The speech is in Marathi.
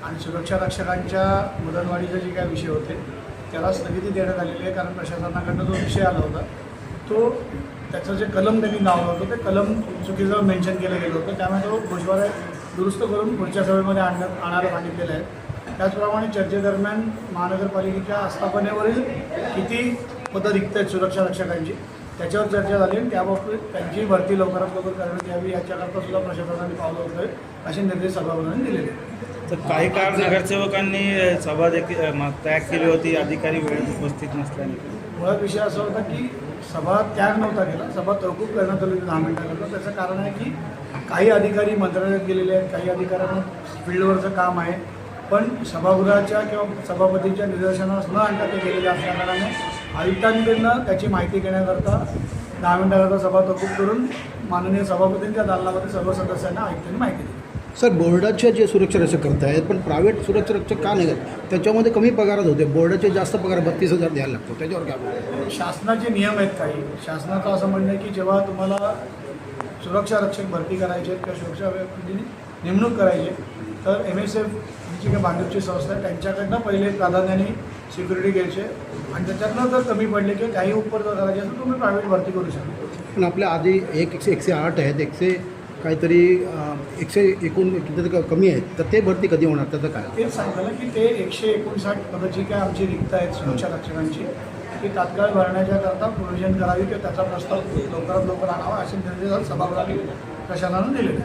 आणि सुरक्षा रक्षकांच्या मुदतवाढीचे जे काही विषय होते त्याला स्थगिती देण्यात आलेली आहे, कारण प्रशासनाकडनं जो विषय आला होता तो त्याचं जे कलम त्यांनी लावलं होतं ते कलम चुकीचं मेन्शन केलं गेलं होतं, त्यामुळे तो गोषवारा दुरुस्त करून पुढच्या सभेमध्ये आणायला सांगितलेलं आहे. त्याचप्रमाणे चर्चेदरम्यान महानगरपालिकेच्या आस्थापनेवरील किती पदं रिक्त आहेत सुरक्षा रक्षकांची त्याच्यावर चर्चा झाली आणि त्याबाबतीत त्यांची भरती लवकरात लवकर करण्यात यावी याच्याकरता सुद्धा प्रशासनाने पावलं उचलावीत असे निर्देश सभागृहाने दिलेले आहेत. तर काही काळ नगरसेवकांनी सभा त्याग केली होती, अधिकारी वेळेत उपस्थित नसल्याने. मुळात विषय असा होता की सभा त्याग नव्हता केला, सभा तहकूब करण्यात आली 10 मिनिटांकरता. त्याचं कारण आहे की काही अधिकारी मंत्रालयात गेलेले आहेत, काही अधिकाऱ्यांना फील्डवरचं काम आहे, पण सभागृहाच्या किंवा सभापतीच्या निदर्शनास न आणता ते गेलेले असल्याकारणाने आयुक्तांकडनं त्याची माहिती घेण्याकरता 10 मिनिटाकरता सभा तहकूब करून माननीय सभापतींच्या दालनामध्ये सर्व सदस्यांना आयुक्तांनी माहिती दिली. सर, बोर्डाचे जे सुरक्षा रक्षक करत आहेत पण प्रायव्हेट सुरक्षा रक्षक का नाही करत? त्याच्यामध्ये कमी पगारात होते, बोर्डाचे जास्त पगार 32,000 द्यायला लागतो, त्याच्यावर काय बोलतो? शासनाचे नियम आहेत काही. शासनाचं असं म्हणणं आहे की जेव्हा तुम्हाला सुरक्षा रक्षक भरती करायची आहेत किंवा सुरक्षा व्यक्तीची नेमणूक करायची आहे तर MSF जी काही भांडवलची संस्था आहे त्यांच्याकडनं पहिले प्राधान्याने सिक्युरिटी घ्यायची आणि त्याच्यातनं जर कमी पडले किंवा काही उपर जर करायचे असेल तुम्ही प्रायव्हेट भरती करू शकता. पण आपल्या आधी 108 आहेत, 100 काहीतरी 109 किती कमी आहेत, तर ते भरती कधी होणार त्याचं काय? तेच सांगितलं की ते 159 पदं जी काय आमची रिक्त आहेत सुरक्षा रक्षकांची ती तात्काळ भरण्याच्या करता प्रोव्हिजन करावी किंवा त्याचा प्रस्ताव लवकरात लवकर आणावा असे निर्देश सभागृहाने प्रशासनानं दिलेले.